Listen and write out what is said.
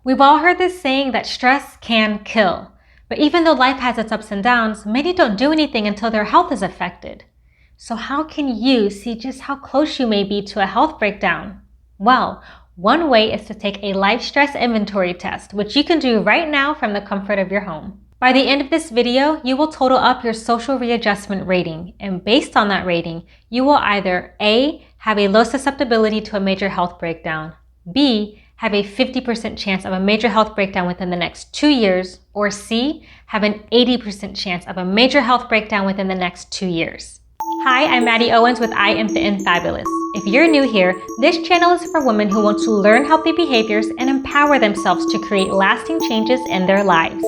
We've all heard this saying that stress can kill. But even though life has its ups and downs, many don't do anything until their health is affected. So how can you see just how close you may be to a health breakdown? Well, one way is to take a life stress inventory test, which you can do right now from the comfort of your home. By the end of this video, you will total up your social readjustment rating, and based on that rating, you will either A, have a low susceptibility to a major health breakdown, B, have a 50% chance of a major health breakdown within the next 2 years, or C, have an 80% chance of a major health breakdown within the next 2 years. Hi, I'm Maddie Owens with I Am Fit and Fabulous. If you're new here, this channel is for women who want to learn healthy behaviors and empower themselves to create lasting changes in their lives.